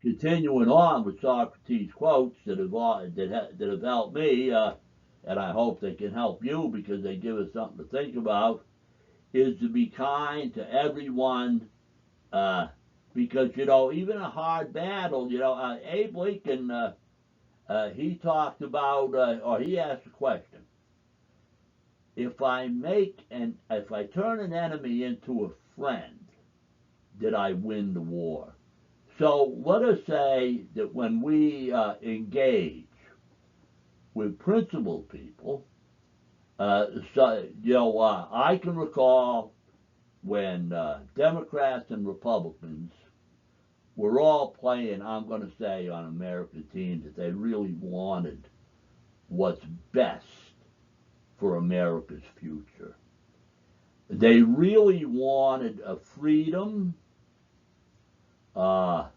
continuing on with Socrates' quotes that have helped me, and I hope they can help you because they give us something to think about, is to be kind to everyone, because even a hard battle, Abe Lincoln, he talked about, or he asked a question: if I turn an enemy into a friend, did I win the war? So let us say that when we engage with principled people, I can recall when Democrats and Republicans were all playing, I'm going to say, on American teams, that they really wanted what's best for America's future. They really wanted a freedom, law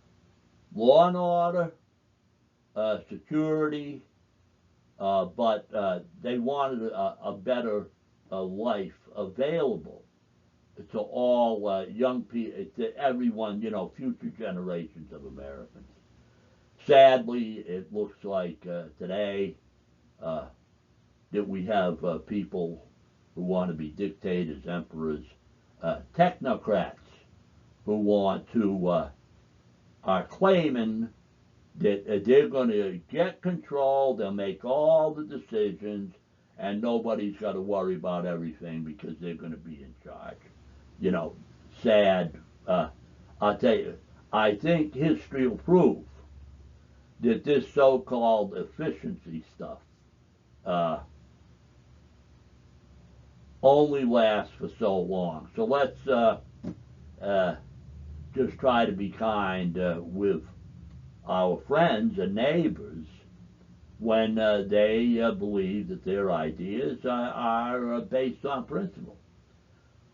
and order, security, but they wanted a better life available to all young people, to everyone, future generations of Americans. Sadly, it looks like today that we have people who want to be dictators, emperors, technocrats who want to, are claiming that they're going to get control, they'll make all the decisions, and nobody's got to worry about everything because they're going to be in charge. Sad. I'll tell you, I think history will prove that this so-called efficiency stuff only lasts for so long. So let's just try to be kind with our friends and neighbors when they believe that their ideas are based on principle.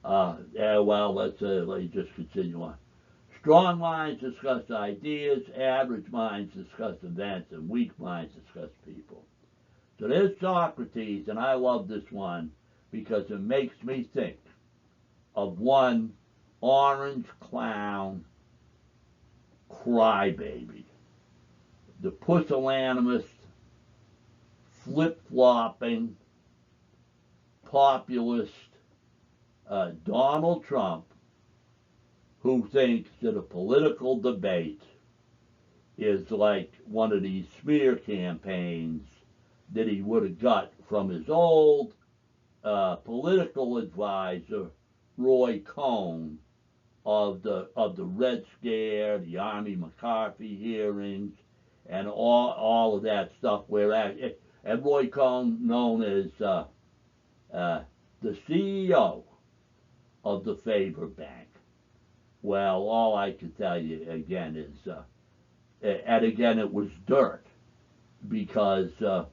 Let's just continue on. Strong minds discuss ideas, average minds discuss events, and weak minds discuss people. So there's Socrates, and I love this one because it makes me think of one orange clown crybaby, the pusillanimous, flip-flopping, populist Donald Trump, who thinks that a political debate is like one of these smear campaigns that he would have got from his old political advisor, Roy Cohn, of the Red Scare, the Army McCarthy hearings, and all of that stuff. And Roy Cohn, known as the CEO of the Favor Bank. Well, all I can tell you again is, and again, it was dirt, because the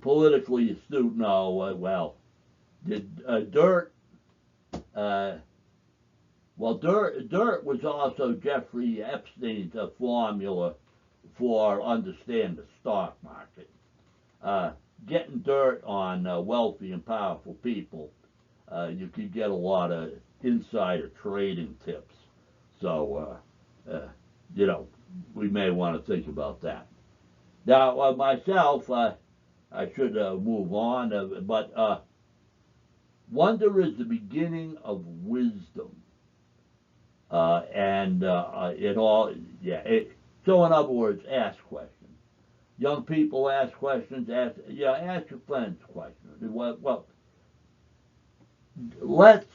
politically astute know, dirt. Dirt was also Jeffrey Epstein's formula for understanding the stock market. Getting dirt on wealthy and powerful people, you could get a lot of insider trading tips. So, we may want to think about that. Now, myself, I should move on, but wonder is the beginning of wisdom. So in other words, ask questions. Young people ask questions. Ask your friends questions. Well, let's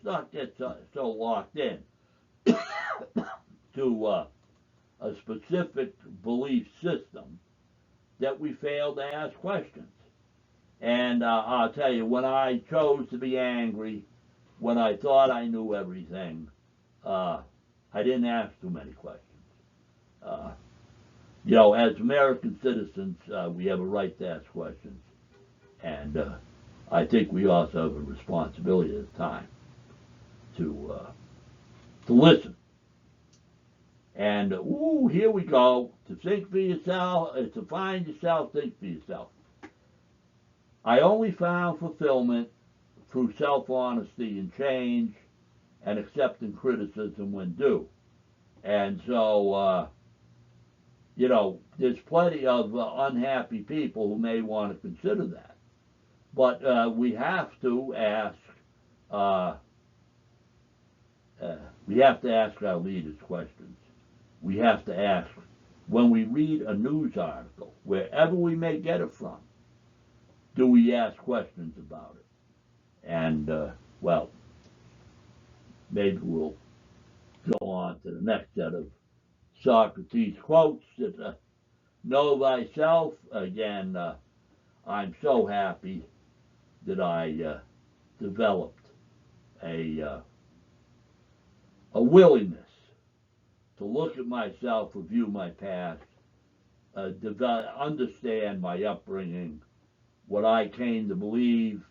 not get so locked in to a specific belief system that we fail to ask questions. And I'll tell you, when I chose to be angry, when I thought I knew everything, I didn't ask too many questions. As American citizens, we have a right to ask questions, and I think we also have a responsibility at the time to listen. And here we go. To think for yourself, to find yourself, think for yourself. I only found fulfillment through self-honesty and change, and accepting criticism when due. And so, you know, there's plenty of unhappy people who may want to consider that. But we have to ask, uh, uh, we have to ask our leaders questions. We have to ask when we read a news article, wherever we may get it from, do we ask questions about it? And, well, maybe we'll go on to the next set of Socrates quotes that know thyself. Again, I'm so happy that I developed a, uh, a willingness to look at myself, review my past, understand my upbringing, what I came to believe,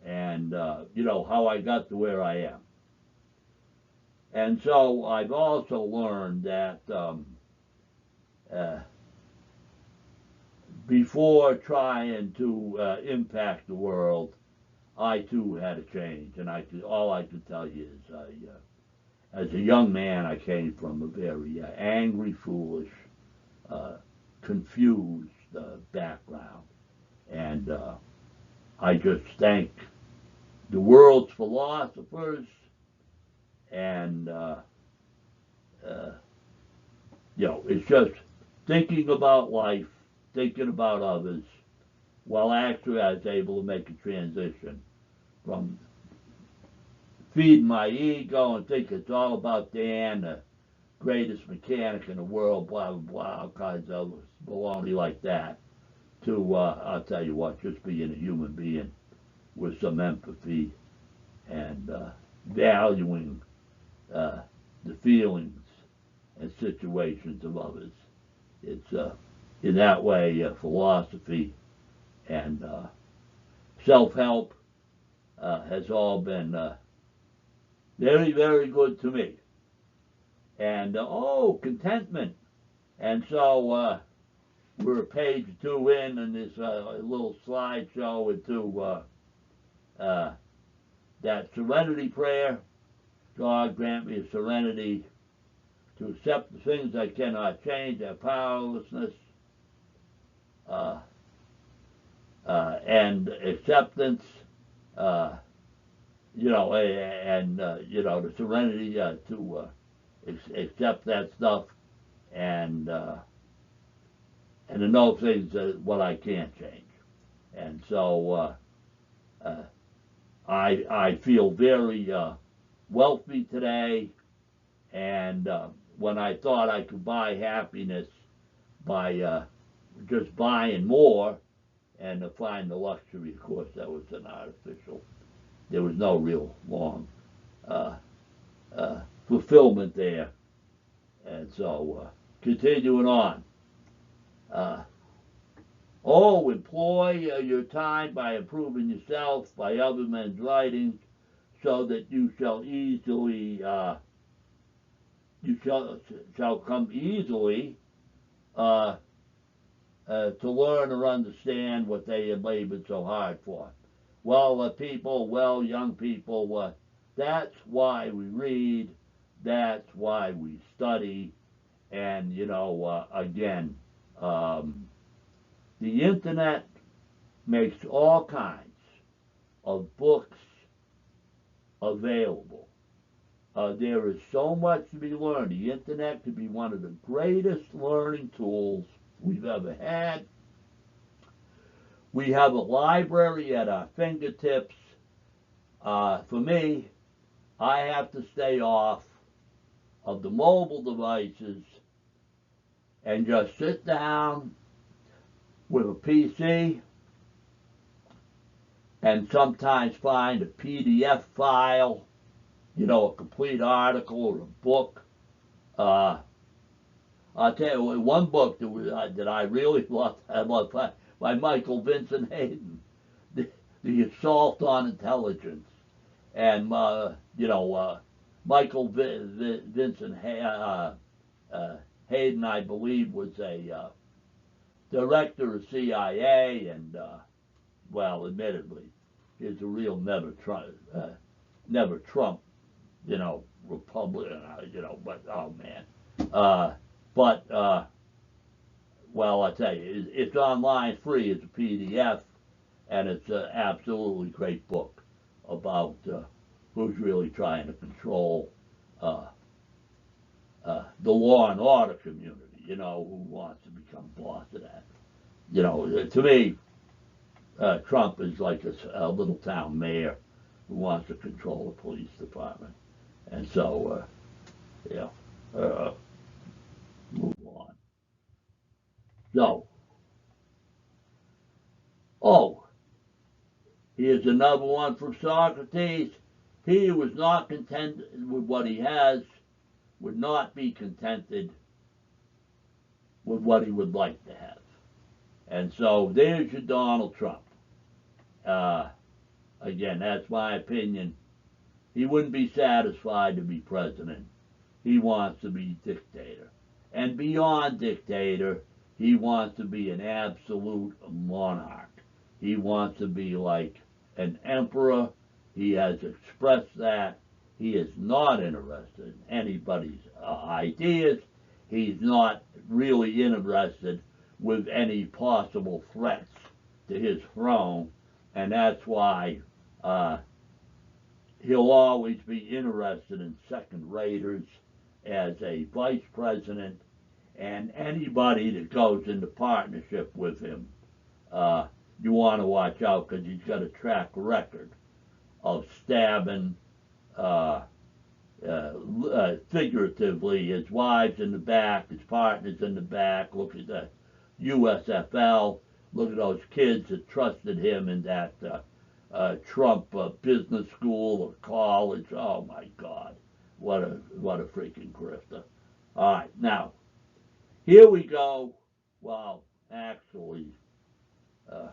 and you know how I got to where I am. And so I've also learned that uh, before trying to impact the world, I too had a change, and all I can tell you is, as a young man, I came from a very angry, foolish, uh, confused background, and I just thank the world's philosophers and uh, you know, it's just thinking about life, thinking about others, while actually I was able to make a transition from feeding my ego and think it's all about Dan, the greatest mechanic in the world, blah, blah, blah, all kinds of baloney like that, to, I'll tell you what, just being a human being with some empathy and valuing uh, the feelings and situations of others. It's in that way philosophy and self-help has all been very, very good to me. And oh, contentment. And so we're a page or two in this little slideshow into that serenity prayer. God grant me a serenity to accept the things I cannot change, their powerlessness, uh, and acceptance, uh, you know, and you know, the serenity to accept that stuff, and to know things that what I can't change, and so I feel very wealthy today, and when I thought I could buy happiness by just buying more, and to find the luxury, of course, that was an artificial. There was no real long uh, fulfillment there. And so, continuing on. Uh, oh, employ your time by improving yourself, by other men's writings, so that you shall easily, you shall come easily uh, to learn or understand what they have labored so hard for. Well, people, well, young people, that's why we read, that's why we study, and, you know, again, um, the internet makes all kinds of books available. There is so much to be learned. The internet could be one of the greatest learning tools we've ever had. We have a library at our fingertips. For me, I have to stay off of the mobile devices and just sit down with a PC and sometimes find a PDF file, you know, a complete article or a book. I'll tell you, one book that I really loved, I loved by Michael Vincent Hayden, the Assault on Intelligence. And, you know, Michael Vincent Hayden, I believe, was a director of CIA, and, well, admittedly, is a real never Trump Republican, but oh man. Uh, but well, I tell you, it's online free. It's a PDF, and it's an absolutely great book about who's really trying to control uh, the law and order community. Who wants to become boss of that. To me, Trump is like a little town mayor who wants to control the police department. And so, yeah, uh, move on. So, oh, here's another one from Socrates. He who is not content with what he has would not be contented with what he would like to have. And so there's your Donald Trump. Uh, Again, that's my opinion. He wouldn't be satisfied to be president. He wants to be dictator. And beyond dictator, he wants to be an absolute monarch. He wants to be like an emperor. He has expressed that. He is not interested in anybody's ideas. He's not really interested with any possible threats to his throne. And that's why he'll always be interested in second raters as a vice president, and anybody that goes into partnership with him, you want to watch out because he's got a track record of stabbing, figuratively, his wives in the back, his partners in the back. Look at the USFL. Look at those kids that trusted him in that Trump business school or college. Oh my God, what a freaking grifter! All right, now here we go. Well, actually, uh,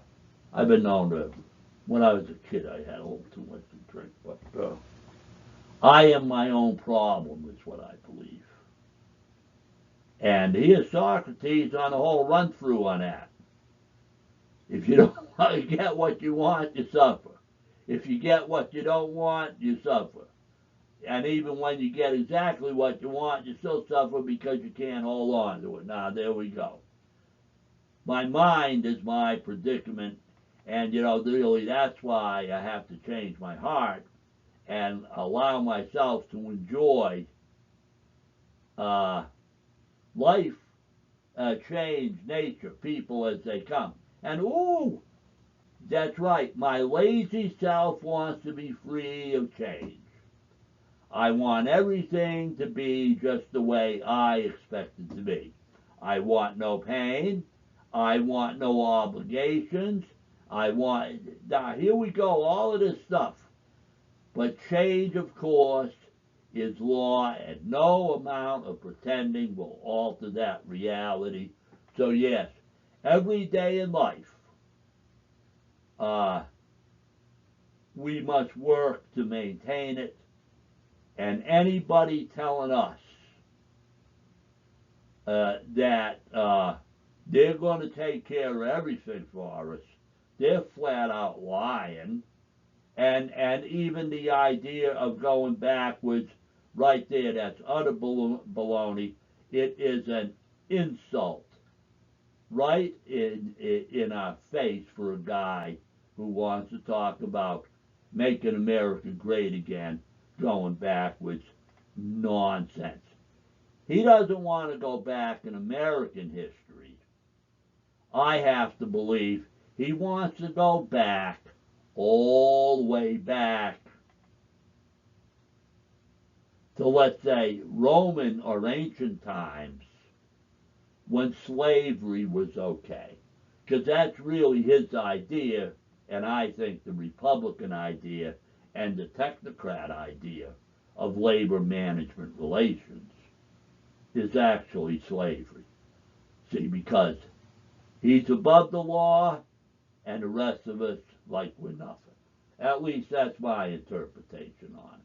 I've been known to. When I was a kid, I had a little too much to drink, but I am my own problem, is what I believe. And here's Socrates on a whole run through on that. If you don't get what you want, you suffer. If you get what you don't want, you suffer. And even when you get exactly what you want, you still suffer because you can't hold on to it. Now, there we go. My mind is my predicament, and really that's why I have to change my heart and allow myself to enjoy life, change, nature, people as they come. And ooh, that's right, my lazy self wants to be free of change. I want everything to be just the way I expect it to be. I want no pain. I want no obligations. Now here we go, all of this stuff. But change, of course, is law, and no amount of pretending will alter that reality. So yes, every day in life, we must work to maintain it. And anybody telling us that they're going to take care of everything for us, they're flat out lying. And even the idea of going backwards, right there, that's utter baloney. It is an insult right in our face for a guy who wants to talk about making America great again, going backwards. Nonsense. He doesn't want to go back in American history. I have to believe he wants to go back, all the way back to, let's say, Roman or ancient times when slavery was okay. Because that's really his idea, and I think the Republican idea and the technocrat idea of labor management relations is actually slavery. See, because he's above the law and the rest of us like we're nothing. At least that's my interpretation on it.